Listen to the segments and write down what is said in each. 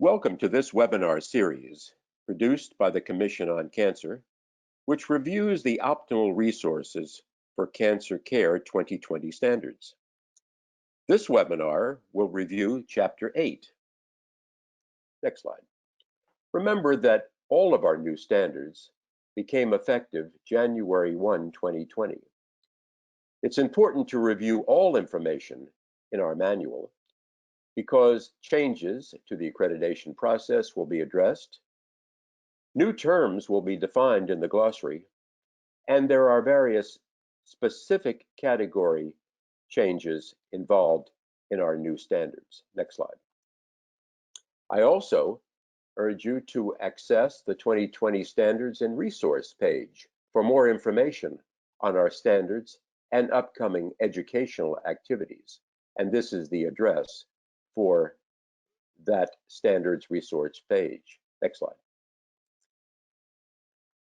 Welcome to this webinar series produced by the Commission on Cancer, which reviews the optimal resources for cancer care 2020 standards. This webinar will review Chapter 8. Next slide. Remember that all of our new standards became effective January 1, 2020. It's important to review all information in our manual because changes to the accreditation process will be addressed, new terms will be defined in the glossary, and there are various specific category changes involved in our new standards. Next slide. I also urge you to access the 2020 Standards and Resource page for more information on our standards and upcoming educational activities. And this is the address for that Standards Resource page. Next slide.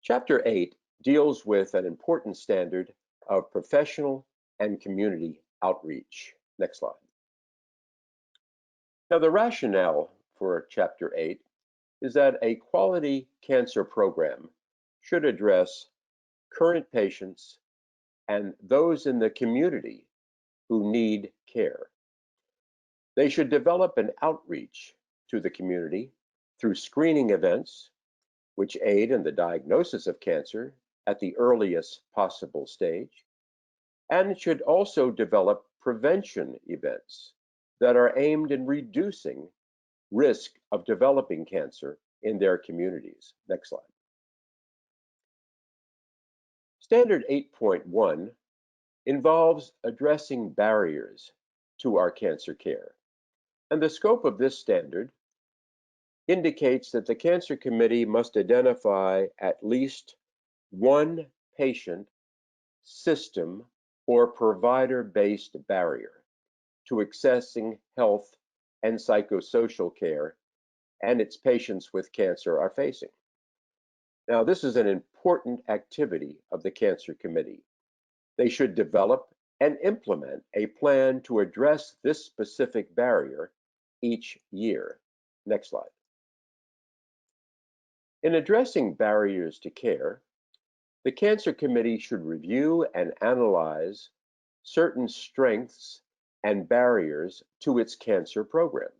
Chapter 8 deals with an important standard of professional and community outreach. Next slide. Now, the rationale for Chapter 8 is that a quality cancer program should address current patients and those in the community who need care. They should develop an outreach to the community through screening events, which aid in the diagnosis of cancer at the earliest possible stage, and should also develop prevention events that are aimed in reducing risk of developing cancer in their communities. Next slide. Standard 8.1 involves addressing barriers to our cancer care. And the scope of this standard indicates that the Cancer Committee must identify at least one patient, system, or provider-based barrier to accessing health and psychosocial care and its patients with cancer are facing. Now, this is an important activity of the Cancer Committee. They should develop and implement a plan to address this specific barrier each year. Next slide. In addressing barriers to care, the Cancer Committee should review and analyze certain strengths and barriers to its cancer program.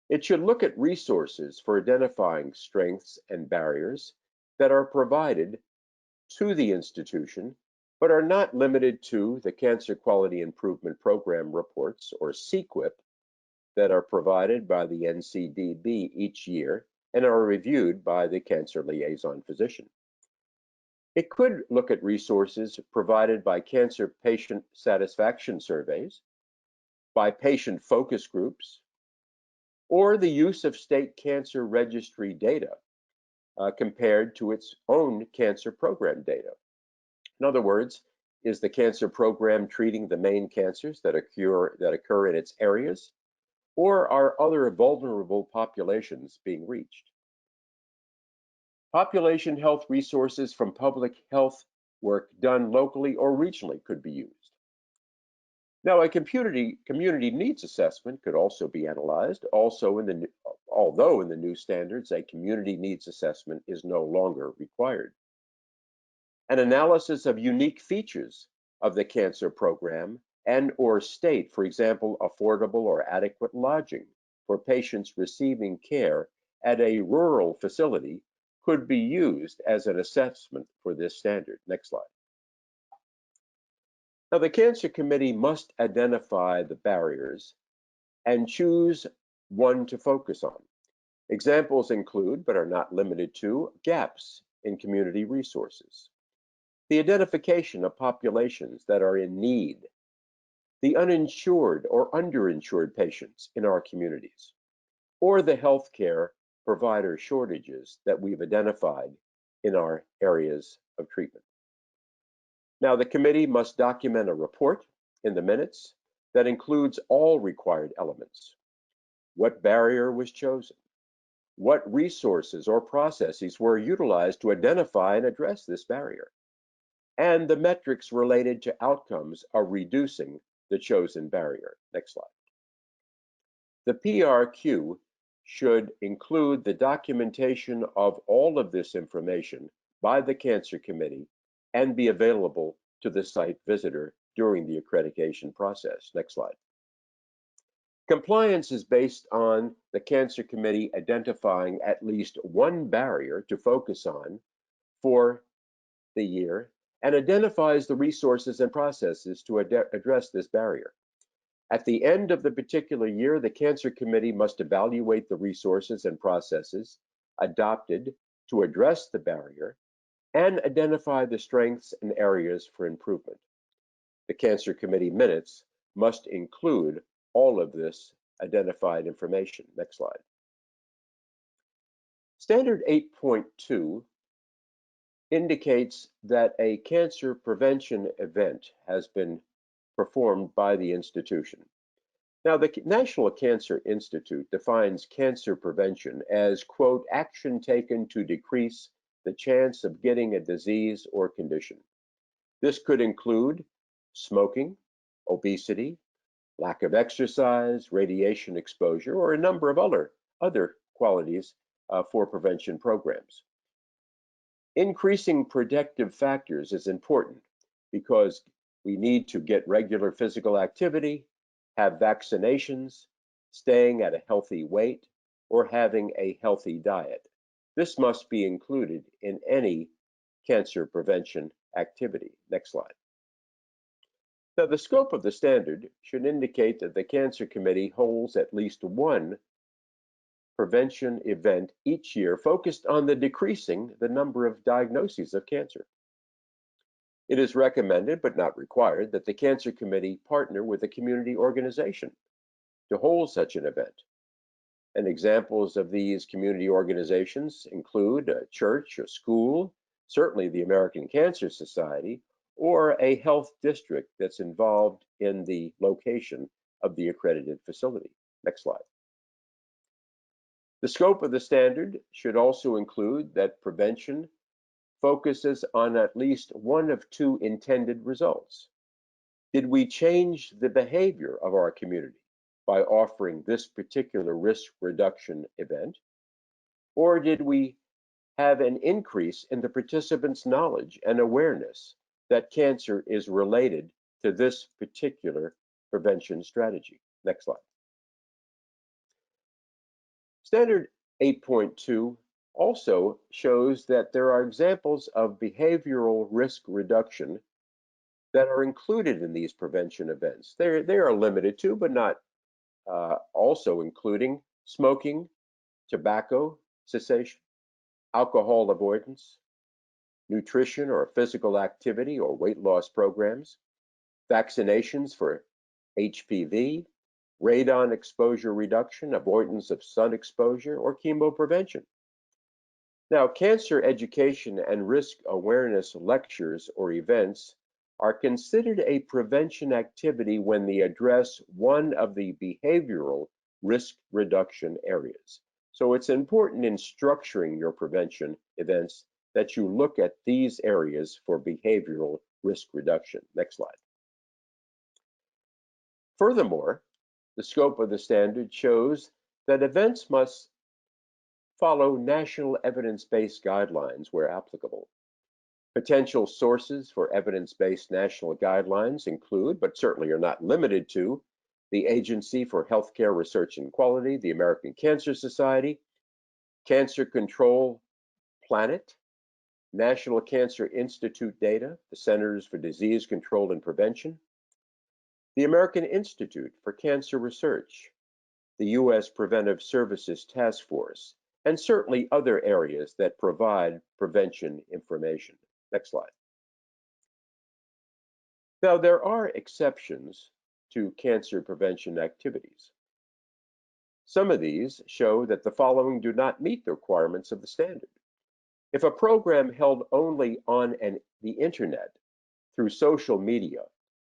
It should look at resources for identifying strengths and barriers that are provided to the institution, but are not limited to the Cancer Quality Improvement Program reports, or CQIP, that are provided by the NCDB each year and are reviewed by the cancer liaison physician. It could look at resources provided by cancer patient satisfaction surveys, by patient focus groups, or the use of state cancer registry data compared to its own cancer program data. In other words, is the cancer program treating the main cancers that occur in its areas, or are other vulnerable populations being reached? Population health resources from public health work done locally or regionally could be used. Now, a community needs assessment could also be analyzed. Although in the new standards, a community needs assessment is no longer required. An analysis of unique features of the cancer program and/or state, for example, affordable or adequate lodging for patients receiving care at a rural facility, could be used as an assessment for this standard. Next slide. Now, the Cancer Committee must identify the barriers and choose one to focus on. Examples include, but are not limited to, gaps in community resources, the identification of populations that are in need, the uninsured or underinsured patients in our communities, or the healthcare provider shortages that we've identified in our areas of treatment. Now, the committee must document a report in the minutes that includes all required elements. What barrier was chosen? What resources or processes were utilized to identify and address this barrier? And the metrics related to outcomes of reducing the chosen barrier. Next slide. The PRQ should include the documentation of all of this information by the Cancer Committee and be available to the site visitor during the accreditation process. Next slide. Compliance is based on the Cancer Committee identifying at least one barrier to focus on for the year and identifies the resources and processes to address this barrier. At the end of the particular year, the Cancer Committee must evaluate the resources and processes adopted to address the barrier and identify the strengths and areas for improvement. The Cancer Committee minutes must include all of this identified information. Next slide. Standard 8.2 indicates that a cancer prevention event has been performed by the institution. Now, the National Cancer Institute defines cancer prevention as, quote, action taken to decrease the chance of getting a disease or condition. This could include smoking, obesity, lack of exercise, radiation exposure, or a number of other qualities for prevention programs. Increasing protective factors is important because we need to get regular physical activity, have vaccinations, staying at a healthy weight, or having a healthy diet. This must be included in any cancer prevention activity. Next slide. Now, the scope of the standard should indicate that the Cancer Committee holds at least one prevention event each year focused on decreasing the number of diagnoses of cancer. It is recommended, but not required, that the Cancer Committee partner with a community organization to hold such an event. And examples of these community organizations include a church, a school, certainly the American Cancer Society, or a health district that's involved in the location of the accredited facility. Next slide. The scope of the standard should also include that prevention focuses on at least one of two intended results. Did we change the behavior of our community by offering this particular risk reduction event? Or did we have an increase in the participants' knowledge and awareness that cancer is related to this particular prevention strategy? Next slide. Standard 8.2 also shows that there are examples of behavioral risk reduction that are included in these prevention events. They are limited to, but not also including smoking, tobacco cessation, alcohol avoidance, nutrition or physical activity or weight loss programs, vaccinations for HPV, radon exposure reduction, avoidance of sun exposure, or chemo prevention. Now, cancer education and risk awareness lectures or events are considered a prevention activity when they address one of the behavioral risk reduction areas. So it's important in structuring your prevention events that you look at these areas for behavioral risk reduction. Next slide. Furthermore, the scope of the standard shows that events must follow national evidence-based guidelines where applicable. Potential sources for evidence-based national guidelines include, but certainly are not limited to, the Agency for Healthcare Research and Quality, the American Cancer Society, Cancer Control Planet, National Cancer Institute data, the Centers for Disease Control and Prevention, the American Institute for Cancer Research, the U.S. Preventive Services Task Force, and certainly other areas that provide prevention information. Next slide. Now, there are exceptions to cancer prevention activities. Some of these show that the following do not meet the requirements of the standard. If a program held only on the internet, through social media,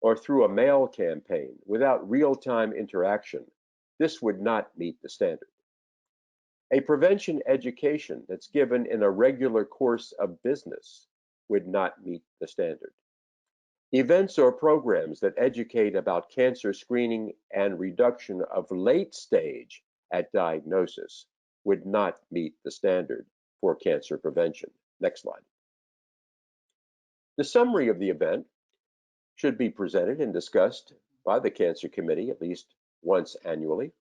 or through a mail campaign without real-time interaction, this would not meet the standard. A prevention education that's given in a regular course of business would not meet the standard. Events or programs that educate about cancer screening and reduction of late stage at diagnosis would not meet the standard for cancer prevention. Next slide. The summary of the event should be presented and discussed by the Cancer Committee at least once annually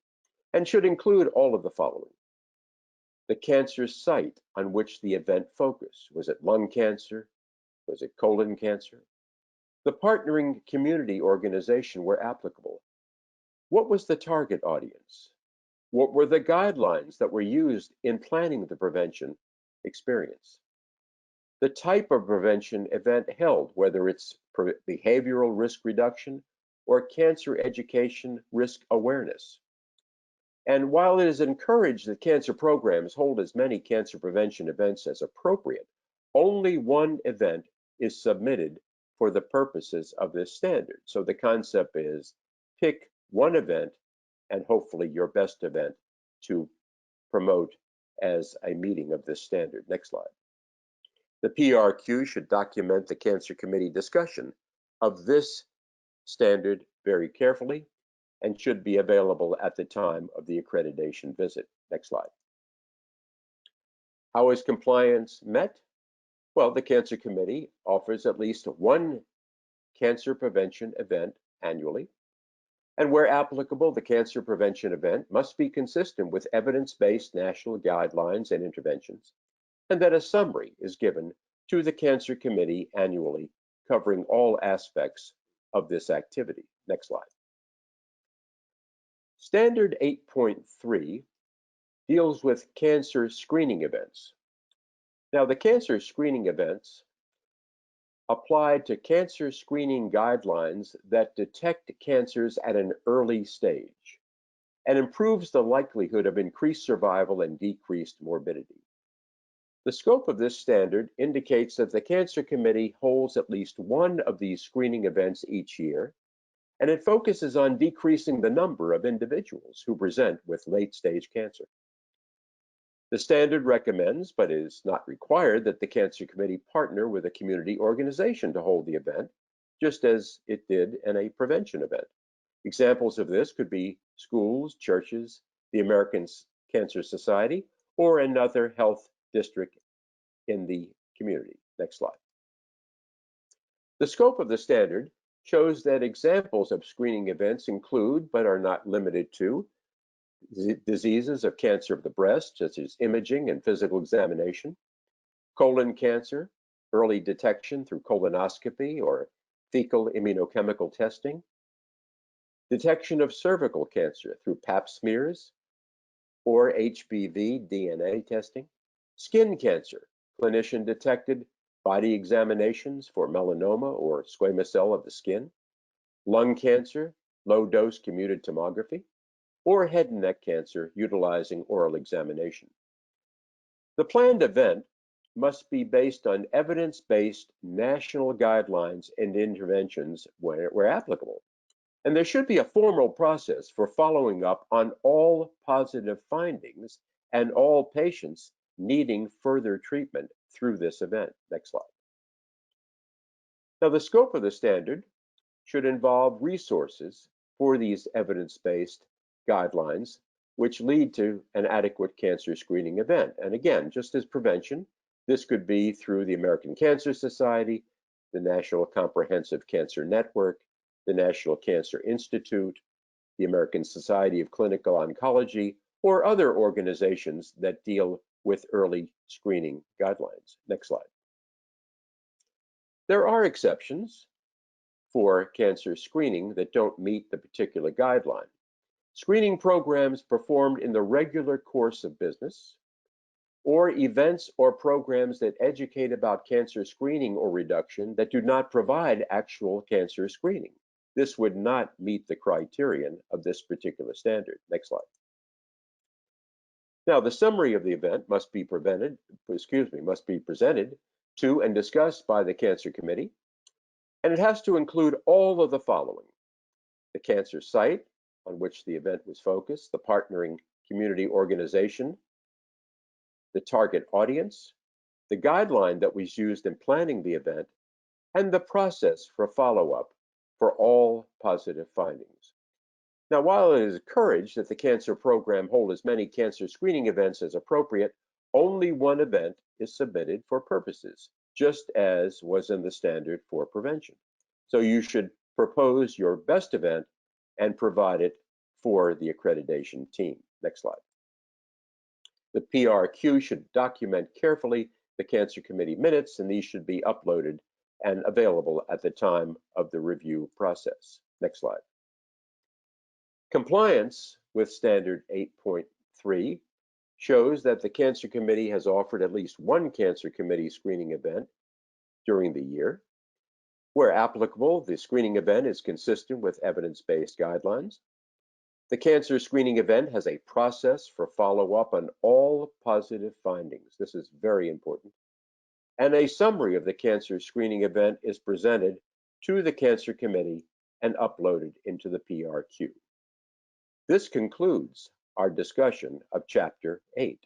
and should include all of the following. The cancer site on which the event focused. Was it lung cancer? Was it colon cancer? The partnering community organization where applicable. What was the target audience? What were the guidelines that were used in planning the prevention experience? The type of prevention event held, whether it's behavioral risk reduction or cancer education risk awareness. And while it is encouraged that cancer programs hold as many cancer prevention events as appropriate, only one event is submitted for the purposes of this standard. So the concept is pick one event and hopefully your best event to promote as a meeting of this standard. Next slide. The PRQ should document the Cancer Committee discussion of this standard very carefully and should be available at the time of the accreditation visit. Next slide. How is compliance met? Well, the Cancer Committee offers at least one cancer prevention event annually, and where applicable, the cancer prevention event must be consistent with evidence-based national guidelines and interventions, and that a summary is given to the Cancer Committee annually covering all aspects of this activity. Next slide. Standard 8.3 deals with cancer screening events. Now, the cancer screening events apply to cancer screening guidelines that detect cancers at an early stage and improves the likelihood of increased survival and decreased morbidity. The scope of this standard indicates that the Cancer Committee holds at least one of these screening events each year, and it focuses on decreasing the number of individuals who present with late-stage cancer. The standard recommends, but is not required, that the Cancer Committee partner with a community organization to hold the event, just as it did in a prevention event. Examples of this could be schools, churches, the American Cancer Society, or another health district in the community. Next slide. The scope of the standard shows that examples of screening events include, but are not limited to, diseases of cancer of the breast, such as imaging and physical examination, colon cancer, early detection through colonoscopy or fecal immunochemical testing, detection of cervical cancer through pap smears or HPV DNA testing, skin cancer, clinician-detected body examinations for melanoma or squamous cell of the skin, lung cancer, low-dose computed tomography, or head and neck cancer utilizing oral examination. The planned event must be based on evidence-based national guidelines and interventions where applicable. And there should be a formal process for following up on all positive findings and all patients needing further treatment through this event. Next slide. Now, the scope of the standard should involve resources for these evidence-based guidelines, which lead to an adequate cancer screening event. And again, just as prevention, this could be through the American Cancer Society, the National Comprehensive Cancer Network, the National Cancer Institute, the American Society of Clinical Oncology, or other organizations that deal with early screening guidelines. Next slide. There are exceptions for cancer screening that don't meet the particular guideline. Screening programs performed in the regular course of business, or events or programs that educate about cancer screening or reduction that do not provide actual cancer screening. This would not meet the criterion of this particular standard. Next slide. Now, the summary of the event must be presented to and discussed by the Cancer Committee, and it has to include all of the following: the cancer site on which the event was focused, the partnering community organization, the target audience, the guideline that was used in planning the event, and the process for follow-up for all positive findings. Now, while it is encouraged that the cancer program hold as many cancer screening events as appropriate, only one event is submitted for purposes, just as was in the standard for prevention. So you should propose your best event and provide it for the accreditation team. Next slide. The PRQ should document carefully the Cancer Committee minutes, and these should be uploaded and available at the time of the review process. Next slide. Compliance with Standard 8.3 shows that the Cancer Committee has offered at least one Cancer Committee screening event during the year. Where applicable, the screening event is consistent with evidence-based guidelines. The cancer screening event has a process for follow-up on all positive findings. This is very important. And a summary of the cancer screening event is presented to the Cancer Committee and uploaded into the PRQ. This concludes our discussion of Chapter 8.